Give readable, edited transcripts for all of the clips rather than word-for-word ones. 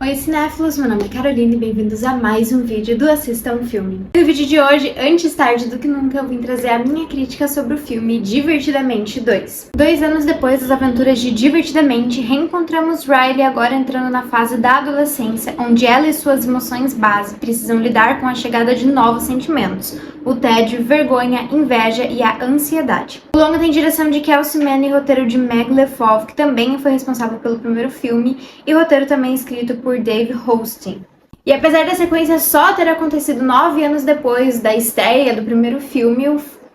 Oi cinéfilos, meu nome é Caroline e bem-vindos a mais um vídeo do Assista um Filme. No vídeo de hoje, antes tarde do que nunca, eu vim trazer a minha crítica sobre o filme Divertidamente 2. 2 anos depois das aventuras de Divertidamente, reencontramos Riley agora entrando na fase da adolescência, onde ela e suas emoções base precisam lidar com a chegada de novos sentimentos, o tédio, vergonha, inveja e a ansiedade. O longa tem direção de Kelsey Mann e roteiro de Meg LeFauve, que também foi responsável pelo primeiro filme, e roteiro também escrito por Dave Hostin. E apesar da sequência só ter acontecido 9 anos depois da estreia do primeiro filme,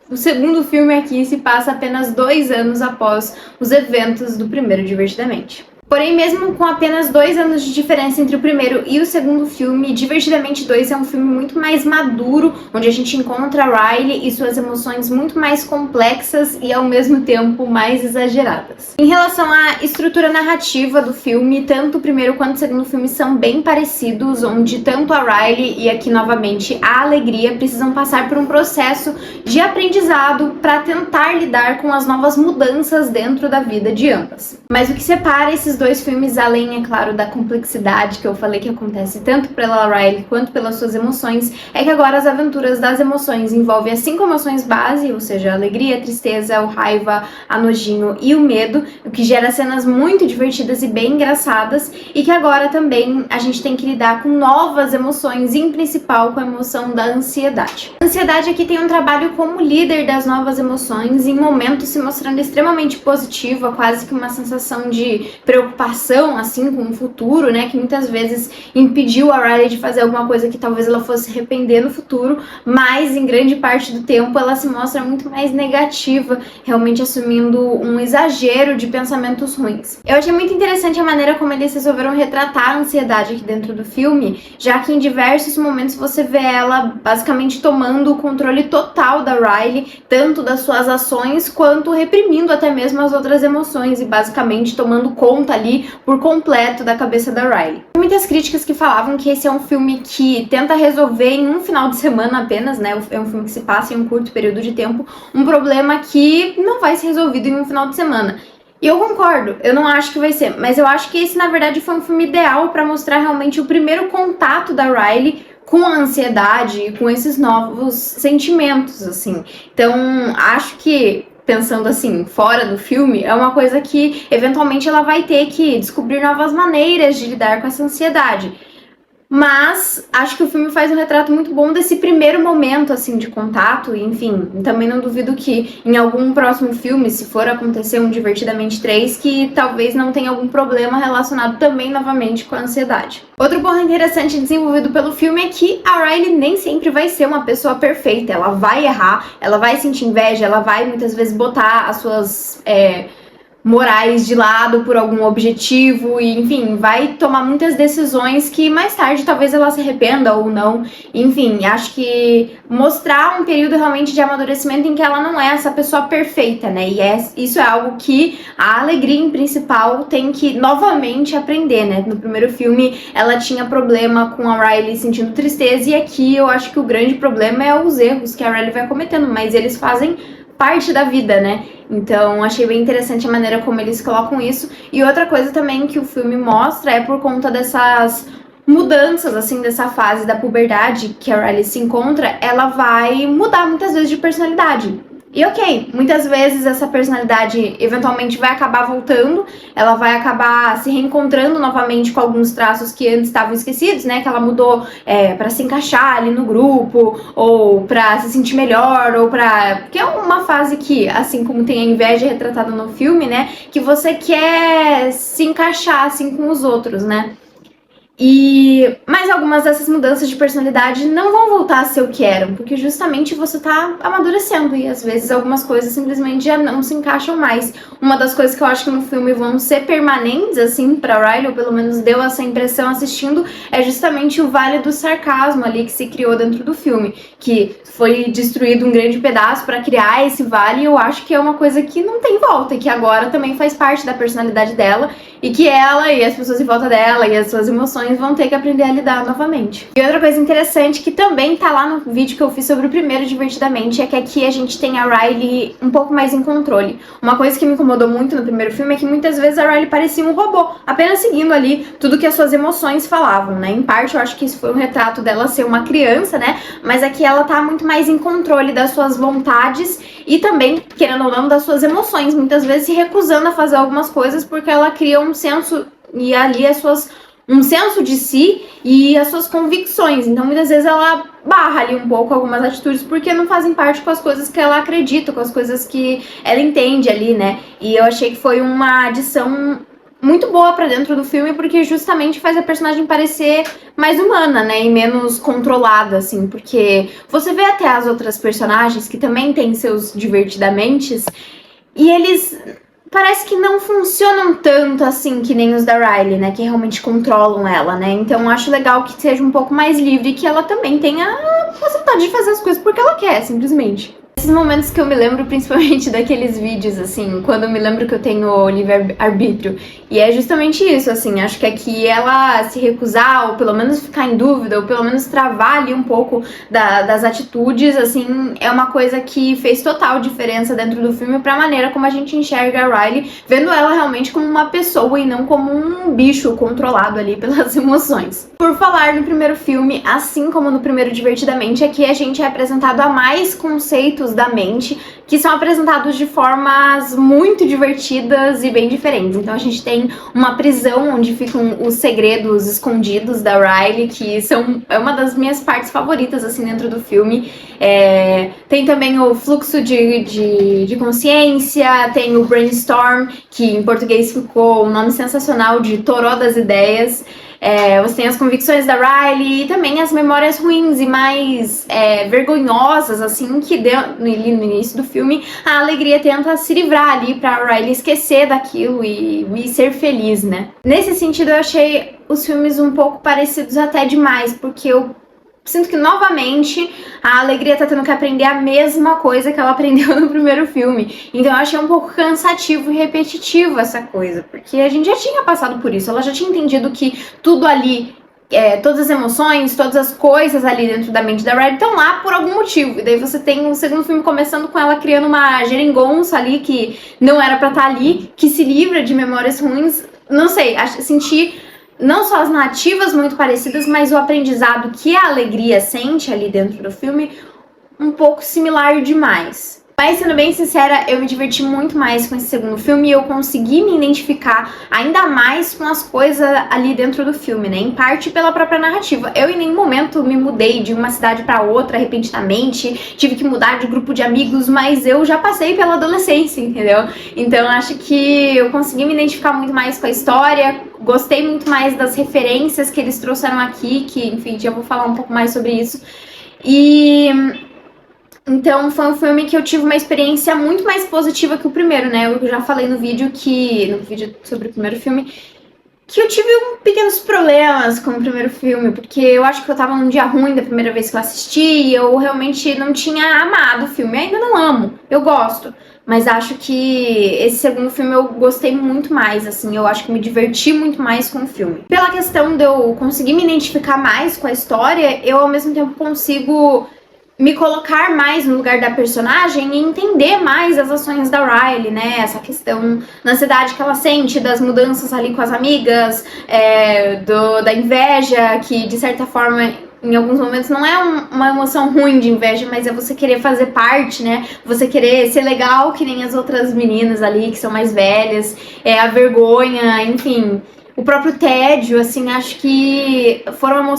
o segundo filme aqui se passa apenas 2 anos após os eventos do primeiro Divertidamente. Porém, mesmo com apenas 2 anos de diferença entre o primeiro e o segundo filme, Divertidamente 2 é um filme muito mais maduro, onde a gente encontra Riley e suas emoções muito mais complexas e ao mesmo tempo mais exageradas. Em relação à estrutura narrativa do filme, tanto o primeiro quanto o segundo filme são bem parecidos, onde tanto a Riley e aqui novamente a Alegria precisam passar por um processo de aprendizado para tentar lidar com as novas mudanças dentro da vida de ambas. Mas o que separa esses dois filmes, além, é claro, da complexidade que eu falei que acontece tanto pela Riley quanto pelas suas emoções, é que agora as aventuras das emoções envolvem as 5 emoções base, ou seja, a alegria, a tristeza, o raiva, a nojinho e o medo, o que gera cenas muito divertidas e bem engraçadas, e que agora também a gente tem que lidar com novas emoções, e em principal com a emoção da ansiedade. A ansiedade aqui tem um trabalho como líder das novas emoções, em momentos se mostrando extremamente positiva, quase que uma sensação de preocupação, assim, com o futuro, né, que muitas vezes impediu a Riley de fazer alguma coisa que talvez ela fosse arrepender no futuro, mas em grande parte do tempo ela se mostra muito mais negativa, realmente assumindo um exagero de pensamentos ruins. Eu achei muito interessante a maneira como eles resolveram retratar a ansiedade aqui dentro do filme, já que em diversos momentos você vê ela basicamente tomando o controle total da Riley, tanto das suas ações quanto reprimindo até mesmo as outras emoções e basicamente tomando conta ali por completo da cabeça da Riley. Tem muitas críticas que falavam que esse é um filme que tenta resolver em um final de semana apenas, né? É um filme que se passa em um curto período de tempo, um problema que não vai ser resolvido em um final de semana. E eu concordo, eu não acho que vai ser, mas eu acho que esse na verdade foi um filme ideal para mostrar realmente o primeiro contato da Riley com a ansiedade e com esses novos sentimentos, assim. Então, acho que pensando assim, fora do filme, é uma coisa que eventualmente ela vai ter que descobrir novas maneiras de lidar com essa ansiedade. Mas acho que o filme faz um retrato muito bom desse primeiro momento, assim, de contato, e enfim, também não duvido que em algum próximo filme, se for acontecer um Divertidamente 3, que talvez não tenha algum problema relacionado também, novamente, com a ansiedade. Outro ponto interessante desenvolvido pelo filme é que a Riley nem sempre vai ser uma pessoa perfeita, ela vai errar, ela vai sentir inveja, ela vai muitas vezes botar as suas morais de lado por algum objetivo e, enfim, vai tomar muitas decisões que mais tarde talvez ela se arrependa ou não. Enfim, acho que mostrar um período realmente de amadurecimento em que ela não é essa pessoa perfeita, né? E isso é algo que a Alegria, em principal, tem que novamente aprender, né? No primeiro filme, ela tinha problema com a Riley sentindo tristeza, e aqui eu acho que o grande problema é os erros que a Riley vai cometendo, mas eles fazem parte da vida, né? Então, achei bem interessante a maneira como eles colocam isso. E outra coisa também que o filme mostra é por conta dessas mudanças, assim, dessa fase da puberdade que a Riley se encontra, ela vai mudar muitas vezes de personalidade. E ok, muitas vezes essa personalidade eventualmente vai acabar voltando, ela vai acabar se reencontrando novamente com alguns traços que antes estavam esquecidos, né? Que ela mudou pra se encaixar ali no grupo, ou pra se sentir melhor, ou pra... Que é uma fase que, assim como tem a inveja retratada no filme, né? Que você quer se encaixar, assim, com os outros, né? Mas algumas dessas mudanças de personalidade não vão voltar a ser o que eram, porque justamente você tá amadurecendo e às vezes algumas coisas simplesmente já não se encaixam mais. Uma das coisas que eu acho que no filme vão ser permanentes, assim, pra Riley, ou pelo menos deu essa impressão assistindo, é justamente o Vale do Sarcasmo ali que se criou dentro do filme, que foi destruído um grande pedaço pra criar esse vale, e eu acho que é uma coisa que não tem volta, e que agora também faz parte da personalidade dela. e que ela e as pessoas em volta dela e as suas emoções vão ter que aprender a lidar novamente. E outra coisa interessante que também tá lá no vídeo que eu fiz sobre o primeiro Divertidamente é que aqui a gente tem a Riley um pouco mais em controle. Uma coisa que me incomodou muito no primeiro filme é que muitas vezes a Riley parecia um robô, apenas seguindo ali tudo que as suas emoções falavam, né? Em parte eu acho que isso foi um retrato dela ser uma criança, né? Mas aqui ela tá muito mais em controle das suas vontades e também, querendo ou não, das suas emoções, muitas vezes se recusando a fazer algumas coisas porque ela cria um senso e ali um senso de si e as suas convicções. Então muitas vezes ela barra ali um pouco algumas atitudes porque não fazem parte com as coisas que ela acredita, com as coisas que ela entende ali, né? E eu achei que foi uma adição muito boa pra dentro do filme, porque justamente faz a personagem parecer mais humana, né, e menos controlada, assim, porque você vê até as outras personagens que também têm seus divertidamentes, e eles parece que não funcionam tanto assim que nem os da Riley, né, que realmente controlam ela, né, então acho legal que seja um pouco mais livre e que ela também tenha a possibilidade de fazer as coisas porque ela quer, simplesmente. Esses momentos que eu me lembro principalmente daqueles vídeos, assim, quando eu me lembro que eu tenho livre-arbítrio. E é justamente isso, assim, acho que aqui ela se recusar, ou pelo menos ficar em dúvida, ou pelo menos travar ali um pouco das atitudes, assim, é uma coisa que fez total diferença dentro do filme pra maneira como a gente enxerga a Riley, vendo ela realmente como uma pessoa e não como um bicho controlado ali pelas emoções. Por falar no primeiro filme, assim como no primeiro Divertidamente, aqui a gente é apresentado a mais conceitos da mente, que são apresentados de formas muito divertidas e bem diferentes. Então a gente tem uma prisão onde ficam os segredos escondidos da Riley, que é uma das minhas partes favoritas assim dentro do filme. Tem também o fluxo de consciência, tem o brainstorm, que em português ficou um nome sensacional de Toró das Ideias. Você tem as convicções da Riley e também as memórias ruins e mais vergonhosas, assim, que no início do filme a alegria tenta se livrar ali pra Riley esquecer daquilo e ser feliz, né? Nesse sentido, eu achei os filmes um pouco parecidos até demais, porque eu sinto que, novamente, a alegria tá tendo que aprender a mesma coisa que ela aprendeu no primeiro filme. Então eu achei um pouco cansativo e repetitivo essa coisa, porque a gente já tinha passado por isso, ela já tinha entendido que tudo ali, todas as emoções, todas as coisas ali dentro da mente da Riley estão lá por algum motivo. E daí você tem o segundo filme começando com ela criando uma geringonça ali que não era pra estar ali, que se livra de memórias ruins. Não sei, senti não só as narrativas muito parecidas, mas o aprendizado que a alegria sente ali dentro do filme um pouco similar demais. Mas, sendo bem sincera, eu me diverti muito mais com esse segundo filme e eu consegui me identificar ainda mais com as coisas ali dentro do filme, né? Em parte pela própria narrativa. Eu em nenhum momento me mudei de uma cidade pra outra repentinamente, tive que mudar de grupo de amigos, mas eu já passei pela adolescência, entendeu? Então acho que eu consegui me identificar muito mais com a história, gostei muito mais das referências que eles trouxeram aqui, que, enfim, já vou falar um pouco mais sobre isso. Então foi um filme que eu tive uma experiência muito mais positiva que o primeiro, né? Eu já falei no vídeo sobre o primeiro filme, que eu tive pequenos problemas com o primeiro filme, porque eu acho que eu tava num dia ruim da primeira vez que eu assisti e eu realmente não tinha amado o filme. Eu ainda não amo, eu gosto, mas acho que esse segundo filme eu gostei muito mais, assim, eu acho que me diverti muito mais com o filme. Pela questão de eu conseguir me identificar mais com a história, eu ao mesmo tempo consigo me colocar mais no lugar da personagem e entender mais as ações da Riley, né? Essa questão na ansiedade que ela sente, das mudanças ali com as amigas, da inveja, que de certa forma em alguns momentos não é uma emoção ruim de inveja, mas é você querer fazer parte, né? Você querer ser legal que nem as outras meninas ali que são mais velhas, a vergonha, enfim. O próprio tédio, assim, acho que foram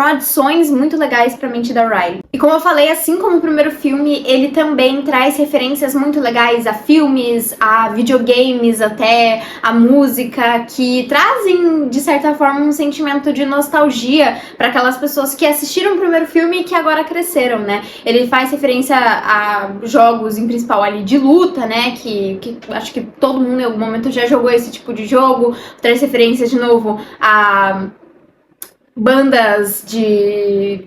adições muito legais pra mente da Riley. E como eu falei, assim como o primeiro filme, ele também traz referências muito legais a filmes, a videogames, até a música, que trazem, de certa forma, um sentimento de nostalgia para aquelas pessoas que assistiram o primeiro filme e que agora cresceram, né? Ele faz referência a jogos, em principal ali, de luta, né? Que acho que todo mundo em algum momento já jogou esse tipo de jogo, traz referência de novo a bandas de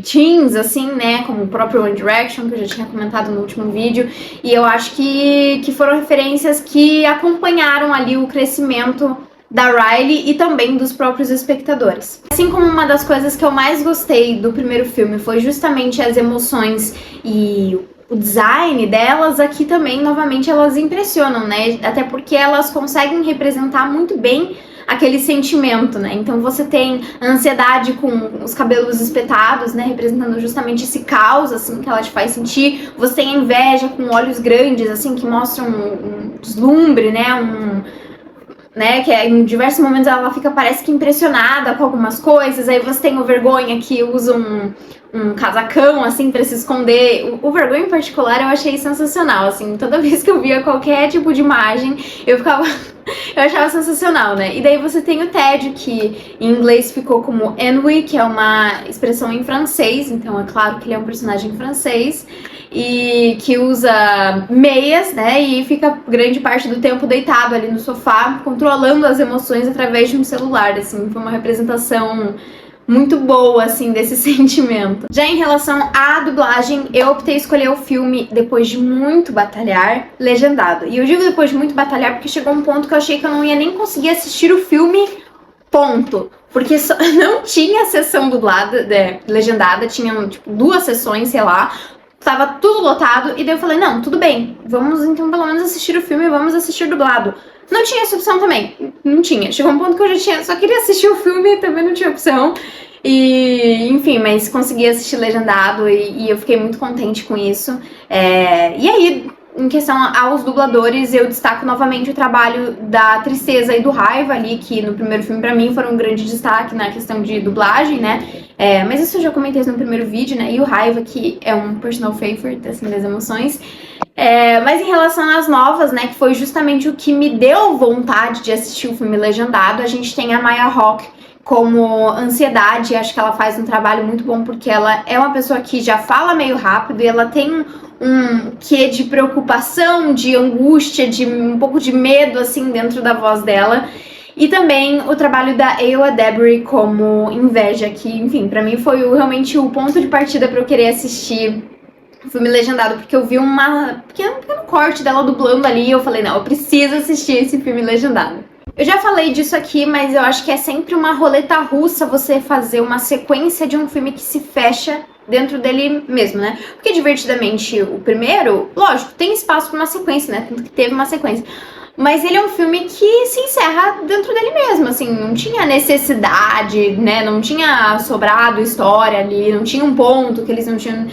teens, assim, né, como o próprio One Direction, que eu já tinha comentado no último vídeo, e eu acho que foram referências que acompanharam ali o crescimento da Riley e também dos próprios espectadores. Assim como uma das coisas que eu mais gostei do primeiro filme foi justamente as emoções e o design delas, aqui também, novamente, elas impressionam, né? Até porque elas conseguem representar muito bem aquele sentimento, né? Então você tem a ansiedade com os cabelos espetados, né? Representando justamente esse caos, assim, que ela te faz sentir. Você tem a inveja com olhos grandes, assim, que mostram um deslumbre, né, que em diversos momentos ela fica, parece que impressionada com algumas coisas. Aí você tem o Vergonha, que usa um casacão, assim, pra se esconder. O Vergonha, em particular, eu achei sensacional, assim. Toda vez que eu via qualquer tipo de imagem, eu achava sensacional, né? E daí você tem o Ted, que em inglês ficou como ennui, que é uma expressão em francês. Então é claro que ele é um personagem francês. E que usa meias, né, e fica grande parte do tempo deitado ali no sofá, controlando as emoções através de um celular, assim. Foi uma representação muito boa, assim, desse sentimento. Já em relação à dublagem, eu optei escolher o filme, depois de muito batalhar, legendado. E eu digo depois de muito batalhar porque chegou um ponto que eu achei que eu não ia nem conseguir assistir o filme, ponto. Porque não tinha sessão dublada, legendada, tinham, tipo, 2 sessões, sei lá. Tava tudo lotado, e daí eu falei, não, tudo bem, vamos então pelo menos assistir o filme, vamos assistir dublado. Não tinha essa opção também, não tinha. Chegou um ponto que eu só queria assistir o filme e também não tinha opção. E, enfim, mas consegui assistir legendado e eu fiquei muito contente com isso. E aí, em questão aos dubladores, eu destaco novamente o trabalho da Tristeza e do Raiva ali, que no primeiro filme pra mim foram um grande destaque na questão de dublagem, né? Mas isso eu já comentei no primeiro vídeo, né? E o Raiva, que é um personal favorite, assim, das emoções. Mas em relação às novas, né, que foi justamente o que me deu vontade de assistir o filme legendado, a gente tem a Maya Hawke como Ansiedade. Acho que ela faz um trabalho muito bom, porque ela é uma pessoa que já fala meio rápido e ela tem um quê de preocupação, de angústia, de um pouco de medo, assim, dentro da voz dela. E também o trabalho da Ewa Debris como Inveja, que, enfim, pra mim foi realmente o ponto de partida pra eu querer assistir o filme legendado, porque eu vi um pequeno corte dela dublando ali e eu falei, não, eu preciso assistir esse filme legendado. Eu já falei disso aqui, mas eu acho que é sempre uma roleta russa você fazer uma sequência de um filme que se fecha dentro dele mesmo, né? Porque Divertidamente, o primeiro, lógico, tem espaço pra uma sequência, né? Tanto que teve uma sequência. Mas ele é um filme que se encerra dentro dele mesmo, assim, não tinha necessidade, né, não tinha sobrado história ali, não tinha um ponto que eles não tinham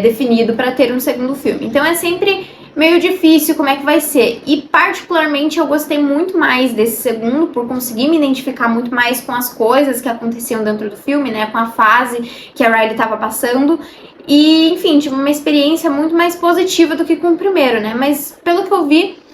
definido pra ter um segundo filme. Então é sempre meio difícil como é que vai ser. E particularmente eu gostei muito mais desse segundo, por conseguir me identificar muito mais com as coisas que aconteciam dentro do filme, né, com a fase que a Riley tava passando. E, enfim, tive uma experiência muito mais positiva do que com o primeiro, né, mas pelo que eu vi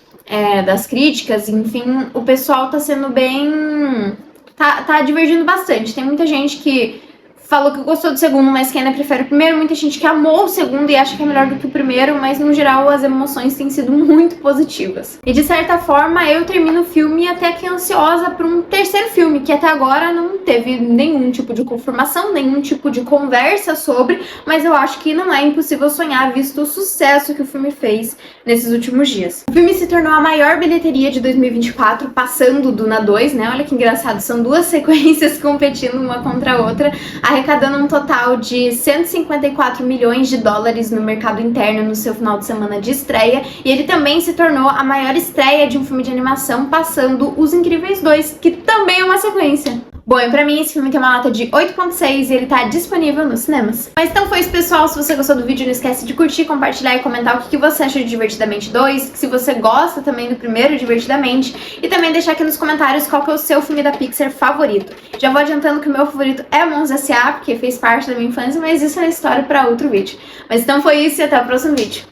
das críticas, enfim, o pessoal tá sendo bem... tá divergindo bastante. Tem muita gente que falou que gostou do segundo, mas que ainda prefere o primeiro. Muita gente que amou o segundo e acha que é melhor do que o primeiro, mas no geral as emoções têm sido muito positivas. E de certa forma eu termino o filme até que ansiosa por um terceiro filme, que até agora não teve nenhum tipo de confirmação, nenhum tipo de conversa sobre, mas eu acho que não é impossível sonhar visto o sucesso que o filme fez nesses últimos dias. O filme se tornou a maior bilheteria de 2024, passando Duna 2, né? Olha que engraçado, são 2 sequências competindo uma contra a outra, arrecadando um total de 154 milhões de dólares no mercado interno no seu final de semana de estreia, e ele também se tornou a maior estreia de um filme de animação, passando Os Incríveis 2, que também é uma sequência. Bom, e pra mim esse filme tem uma nota de 8.6 e ele tá disponível nos cinemas. Mas então foi isso, pessoal. Se você gostou do vídeo, não esquece de curtir, compartilhar e comentar o que você achou de Divertidamente 2, se você gosta também do primeiro Divertidamente, e também deixar aqui nos comentários qual que é o seu filme da Pixar favorito. Já vou adiantando que o meu favorito é Monstros S.A., porque fez parte da minha infância, mas isso é história pra outro vídeo. Mas então foi isso e até o próximo vídeo.